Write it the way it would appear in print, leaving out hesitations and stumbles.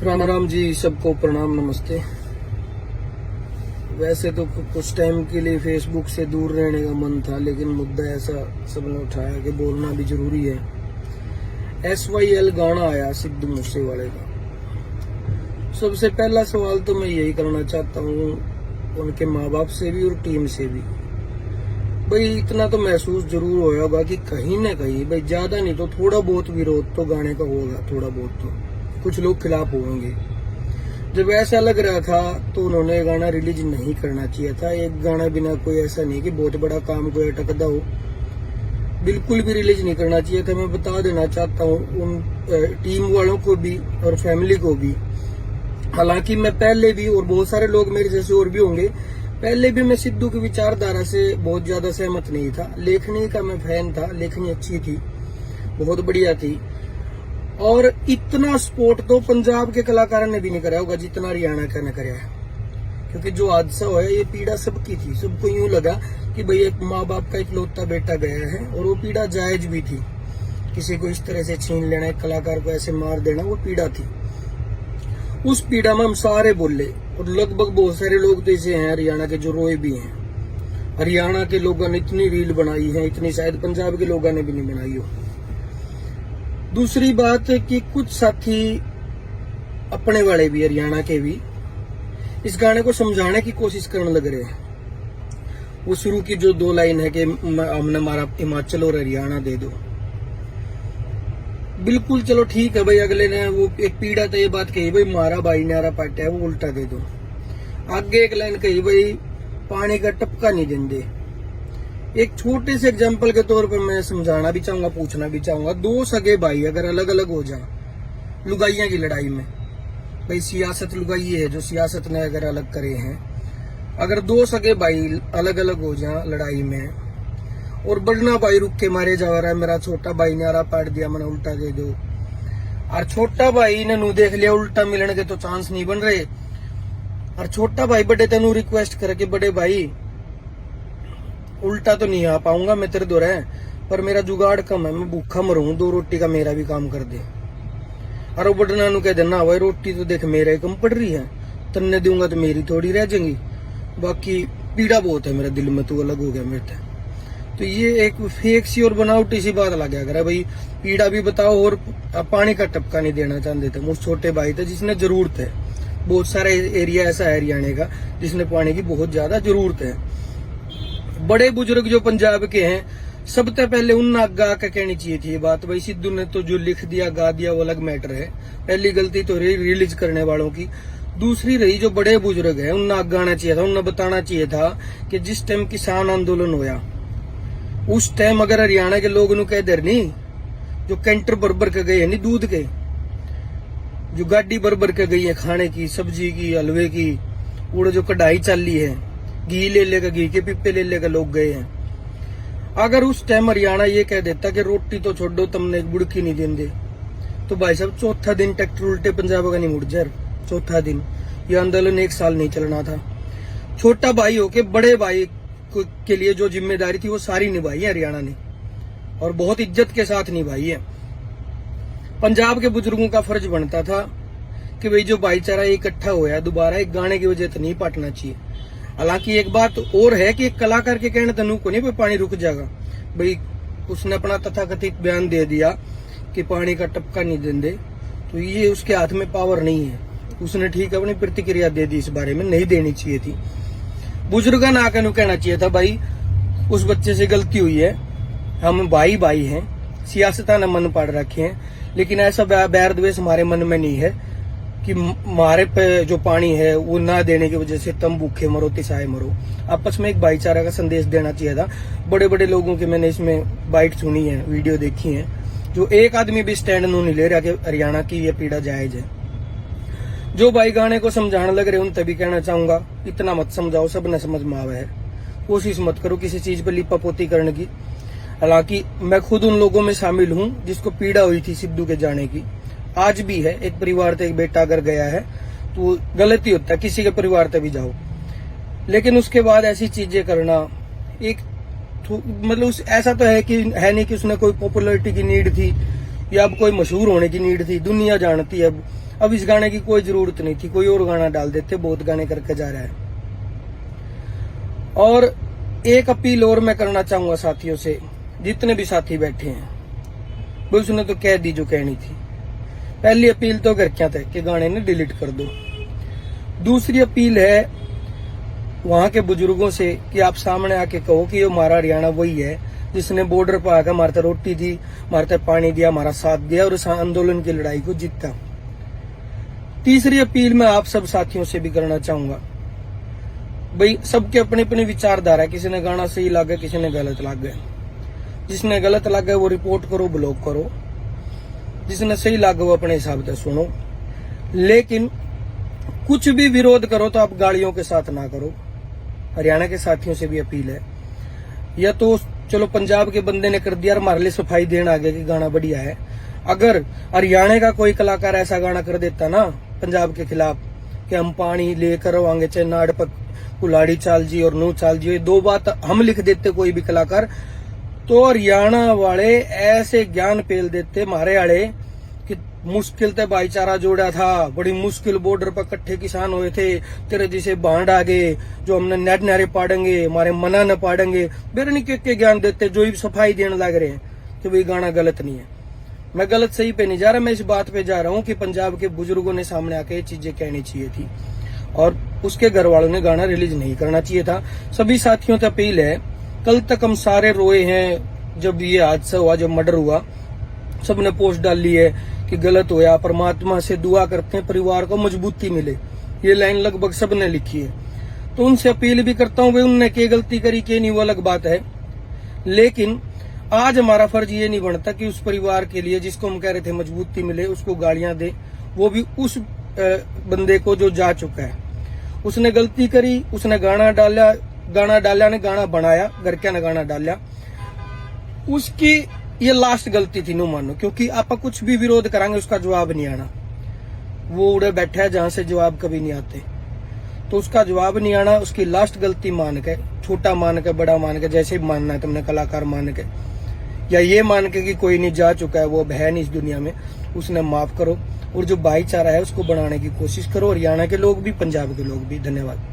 राम राम जी, सबको प्रणाम, नमस्ते। वैसे तो कुछ टाइम के लिए फेसबुक से दूर रहने का मन था, लेकिन मुद्दा ऐसा सबने उठाया कि बोलना भी जरूरी है। SYL गाना आया सिद्धू मूसेवाले का। सबसे पहला सवाल तो मैं यही करना चाहता हूँ उनके माँ बाप से भी और टीम से भी। भाई इतना तो महसूस जरूर होगा कि कहीं न कहीं भाई ज्यादा नहीं तो थोड़ा बहुत विरोध तो गाने का होगा, थोड़ा बहुत तो कुछ लोग खिलाफ होंगे। जब ऐसा लग रहा था तो उन्होंने गाना रिलीज नहीं करना चाहिए था। एक गाना बिना कोई ऐसा नहीं कि बहुत बड़ा काम कोई अटकदा हो, बिल्कुल भी रिलीज नहीं करना चाहिए था। मैं बता देना चाहता हूँ उन टीम वालों को भी और फैमिली को भी। हालांकि मैं पहले भी, और बहुत सारे लोग मेरे जैसे और भी होंगे, पहले भी मैं सिद्धू की विचारधारा से बहुत ज्यादा सहमत नहीं था। लेखनी का मैं फैन था, लेखनी अच्छी थी, बहुत बढ़िया थी। और इतना सपोर्ट तो पंजाब के कलाकारों ने भी नहीं कराया होगा जितना हरियाणा का ने कराया है। क्योंकि जो हादसा हुआ ये पीड़ा सबकी थी। सबको यूं लगा कि भाई एक माँ बाप का इकलौता बेटा गया है, और वो पीड़ा जायज भी थी। किसी को इस तरह से छीन लेना, एक कलाकार को ऐसे मार देना, वो पीड़ा थी। उस पीड़ा में हम सारे बोले, और लगभग बहुत सारे लोग तो ऐसे हैं हरियाणा के जो रोए भी हैं। हरियाणा के लोगों ने इतनी रील बनाई है, इतनी शायद पंजाब के लोगों ने भी नहीं बनाई हो। दूसरी बात है कि कुछ साथी अपने वाले भी, हरियाणा के भी, इस गाने को समझाने की कोशिश करने लग रहे हैं। वो शुरू की जो 2 लाइन है कि हमने हमारा हिमाचल और हरियाणा दे दो। बिल्कुल चलो ठीक है भाई, अगले ने वो एक पीड़ा तो ये बात कही भाई मारा भाई नारा पाटा है वो उल्टा दे दो। आगे एक लाइन कही भाई पानी का टपका नहीं देंगे। एक छोटे से एग्जाम्पल के तौर पर मैं समझाना भी चाहूंगा, पूछना भी चाहूंगा। 2 सगे भाई अगर अलग अलग हो जाए लुगाइयां की लड़ाई में, भाई सियासत लुगाई है जो सियासत ने अगर अलग करे हैं, अगर 2 सगे भाई अलग अलग हो जाए लड़ाई में, और बड़ना भाई रुक के मारे जा रहा है, मेरा छोटा भाई ने आरा पाट दिया, मैंने उल्टा दे दो। और छोटा भाई ने नू देख लिया उल्टा मिलने के तो चांस नहीं बन रहे, और छोटा भाई बड़े तेनू रिक्वेस्ट करके, बड़े भाई उल्टा तो नहीं आ पाऊंगा मैं तेरे दो रहे, पर मेरा जुगाड़ कम है, मैं भूखा मरूं, 2 रोटी का मेरा भी काम कर दे। और वो बड़ना नू कह देना भाई रोटी तो देख मेरे कम पड़ रही है, तन्ने दूंगा तो मेरी थोड़ी रह जाएंगी, बाकी पीड़ा बहुत है मेरे दिल में, तू अलग हो गया मेरे से। तो ये एक फेक सी और बनावटी सी बात लग गया भाई, पीड़ा भी बताओ और पानी का टपका नहीं देना चाहते थे। मुझ छोटे भाई थे जिसने जरूरत है, बहुत सारा एरिया ऐसा है हरियाणा का जिसने पानी की बहुत ज्यादा जरूरत है। बड़े बुजुर्ग जो पंजाब के हैं, सबसे पहले उन आगा आकर कहनी चाहिए थी ये बात। भाई सिद्धू ने तो जो लिख दिया गा दिया वो अलग मैटर है, पहली गलती तो रही रिलीज करने वालों की। दूसरी रही जो बड़े बुजुर्ग है उन्हें आगा आना चाहिए था, उन्हें बताना चाहिए था कि जिस टाइम किसान आंदोलन होया उस टाइम अगर हरियाणा के लोग कह दे नहीं, जो कैंटर भर के गए नहीं दूध के, जो गाड़ी भर के गई है खाने की, सब्जी की, हलवे की, वो जो कढ़ाई चली है, घी ले लेगा, घी के पिप्पे ले लेकर लोग गए हैं। अगर उस टाइम हरियाणा ये कह देता कि रोटी तो छोड़ो तुमने एक बुड़की नहीं देंगे, तो भाई साहब चौथा दिन ट्रैक्टर उल्टे पंजाब का नहीं मुड़ जाए। चौथा दिन ये आंदोलन 1 साल नहीं चलना था। छोटा भाई होके बड़े भाई के लिए जो जिम्मेदारी थी वो सारी निभाई है हरियाणा ने, और बहुत इज्जत के साथ निभाई है। पंजाब के बुजुर्गों का फर्ज बनता था कि भाई जो भाईचारा इकट्ठा होया दोबारा एक गाने की वजह से नहीं पाटना चाहिए। हालांकि एक बात और है कि एक कलाकार के कहने तनु को नहीं भाई पानी रुक जाएगा, भाई उसने अपना तथाकथित बयान दे दिया कि पानी का टपका नहीं देंगे, तो ये उसके हाथ में पावर नहीं है। उसने ठीक अपनी प्रतिक्रिया दे दी, इस बारे में नहीं देनी चाहिए थी। बुजुर्ग ना आकर कहना चाहिए था भाई उस बच्चे से गलती हुई है, हम भाई भाई हैं, सियासता ने मन पाड़ रखे हैं, लेकिन ऐसा बैर द्वेष हमारे मन में नहीं है कि हमारे पे जो पानी है वो ना देने की वजह से तुम भूखे मरो तिसाए मरो। आपस में एक भाईचारा का संदेश देना चाहिए था। बड़े बड़े लोगों की मैंने इसमें बाइट सुनी है, वीडियो देखी है, जो एक आदमी भी स्टैंड नहीं ले रहा कि हरियाणा की ये पीड़ा जायज है। जो भाई गाने को समझाने लग रहे उन तभी कहना चाहूंगा इतना मत समझाओ, सब ने समझ में आवा है। कोशिश मत करो किसी चीज पर लिपापोती करने की। हालांकि मैं खुद उन लोगों में शामिल हूं जिसको पीड़ा हुई थी सिद्धू के जाने की, आज भी है। एक परिवार से एक बेटा अगर गया है तो गलती होता है, किसी के परिवार से भी जाओ, लेकिन उसके बाद ऐसी चीजें करना एक मतलब ऐसा तो है नहीं कि उसने कोई पॉपुलैरिटी की नीड थी या अब कोई मशहूर होने की नीड थी। दुनिया जानती है अब इस गाने की कोई जरूरत नहीं थी, कोई और गाना डाल देते, बहुत गाने करके जा रहा है। और एक अपील और मैं करना चाहूंगा साथियों से, जितने भी साथी बैठे हैं, वो उसने तो कह दी जो कहनी थी। पहली अपील तो घर क्या था कि गाने ने डिलीट कर दो। दूसरी अपील है वहां के बुजुर्गों से कि आप सामने आके कहो कि ये हमारा हरियाणा वही है जिसने बॉर्डर पर आकर हमारे रोटी दी, हमारे पानी दिया, हमारा साथ दिया और इस आंदोलन की लड़ाई को जीता। तीसरी अपील मैं आप सब साथियों से भी करना चाहूंगा, भाई सबके अपनी अपनी विचारधारा, किसी ने गाना सही लगा, किसी ने गलत लगा। जिसने गलत लगा वो रिपोर्ट करो, ब्लॉक करो। जिसने सही लगा वो अपने हिसाब से सुनो, लेकिन कुछ भी विरोध करो तो आप गालियों के साथ ना करो। हरियाणा के साथियों से भी अपील है, या तो चलो पंजाब के बंदे ने कर दिया, हमारे लिए सफाई देना आ गया कि गाना बढ़िया है। अगर हरियाणा का कोई कलाकार ऐसा गाना कर देता ना पंजाब के खिलाफ कि हम पानी लेकर आएंगे, चाहे नाड़ पर कुलाड़ी चाल जी और नू चाल जी, ये दो बात हम लिख देते कोई भी कलाकार, तो हरियाणा वाले ऐसे ज्ञान पेल देते मारे आड़े कि मुश्किल से भाईचारा जोड़ा था, बड़ी मुश्किल बॉर्डर पर इकट्ठे किसान हुए थे, तेरे जैसे बांड आ गए जो हमने नेट नारे पाड़ेंगे, हमारे मना न पाड़ेंगे, बेरनी के ज्ञान देते जो ही सफाई देने लग रहे हैं कि वही गाना गलत नहीं है। मैं गलत सही पे नहीं जा रहा, मैं इस बात पे जा रहा हूँ कि पंजाब के बुजुर्गों ने सामने आके ये चीजें कहनी चाहिए थी और उसके घर वालों ने गाना रिलीज नहीं करना चाहिए था। सभी साथियों से अपील है, कल तक हम सारे रोए हैं जब ये हादसा हुआ, जब मर्डर हुआ, सबने पोस्ट डाली है कि गलत होया, परमात्मा से दुआ करते हैं परिवार को मजबूती मिले, ये लाइन लगभग सबने लिखी है। तो उनसे अपील भी करता हूँ, भाई उनने क्या गलती करी क्या नहीं वो अलग बात है, लेकिन आज हमारा फर्ज ये नहीं बनता कि उस परिवार के लिए जिसको हम कह रहे थे मजबूती मिले उसको गालियां दे, वो भी उस बंदे को जो जा चुका है। उसने गलती करी, उसने गाना डाला ने गाना बनाया, घर क्या ने गाना डाला, उसकी ये लास्ट गलती थी नो मानो, क्योंकि आप कुछ भी विरोध करांगे उसका जवाब नहीं आना। वो उड़े बैठा है जहां से जवाब कभी नहीं आते, तो उसका जवाब नहीं आना, उसकी लास्ट गलती मान के, छोटा मान के, बड़ा मान के, जैसे भी मानना है तुमने, कलाकार मान के या ये मान के कि कोई नहीं जा चुका है, वो अब है नहीं इस दुनिया में, उसने माफ करो और जो भाईचारा है उसको बनाने की कोशिश करो, हरियाणा के लोग भी, पंजाब के लोग भी। धन्यवाद।